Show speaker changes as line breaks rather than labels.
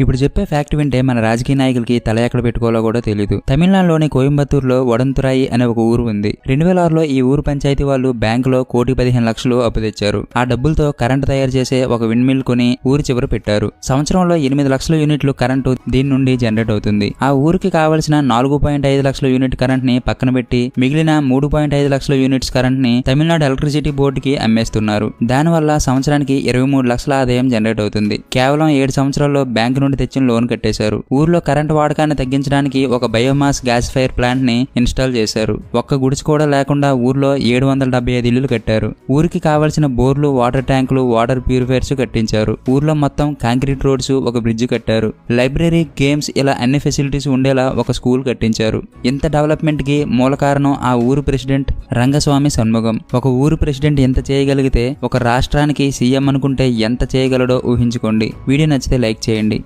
ఇప్పుడు చెప్పే ఫ్యాక్ట్ వింటే మన రాజకీయ నాయకులకి తల ఎక్కడ పెట్టుకోవాలో కూడా తెలియదు. తమిళనాడులోని కోయంబత్తూరులో వడంతురాయి అనే ఒక ఊరు ఉంది. 2006లో ఈ ఊరు పంచాయతీ వాళ్ళు బ్యాంకులో 1,15,00,000 అప్పు తెచ్చారు. ఆ డబ్బులతో కరెంటు తయారు చేసే ఒక విండ్ మిల్ కొని ఊరి చివర పెట్టారు. సంవత్సరంలో 8 లక్షల యూనిట్లు కరెంటు దీని నుండి జనరేట్ అవుతుంది. ఆ ఊరికి కావలసిన 4.5 లక్షల యూనిట్ కరెంట్ ని పక్కన పెట్టి మిగిలిన 3.5 లక్షల యూనిట్స్ కరెంట్ ని తమిళనాడు ఎలక్ట్రిసిటీ బోర్డుకి అమ్మేస్తున్నారు. దానివల్ల సంవత్సరానికి 23 లక్షల ఆదాయం జనరేట్ అవుతుంది. కేవలం 7 సంవత్సరాల్లో బ్యాంకు నుండి తెచ్చిన లోన్ కట్టేశారు. ఊర్లో కరెంటు వాడకాన్ని తగ్గించడానికి ఒక బయోమాస్ గ్యాస్ ఫైర్ ప్లాంట్ ని ఇన్స్టాల్ చేశారు. ఒక్క గుడిసె కూడా లేకుండా ఊర్లో 775 ఇళ్లు కట్టారు. ఊరికి కావలసిన బోర్లు, వాటర్ ట్యాంకులు, వాటర్ ప్యూరిఫైర్స్ కట్టించారు. ఊర్లో మొత్తం కాంక్రీట్ రోడ్స్, ఒక బ్రిడ్జ్ కట్టారు. లైబ్రరీ, గేమ్స్ ఇలా అన్ని ఫెసిలిటీస్ ఉండేలా ఒక స్కూల్ కట్టించారు. ఇంత డెవలప్మెంట్ కి మూల కారణం ఆ ఊరు ప్రెసిడెంట్ రంగస్వామి షణ్ముగం. ఒక ఊరు ప్రెసిడెంట్ ఎంత చేయగలిగితే ఒక రాష్ట్రానికి సీఎం అనుకుంటే ఎంత చేయగలడో ఊహించుకోండి. వీడియో నచ్చితే లైక్ చేయండి.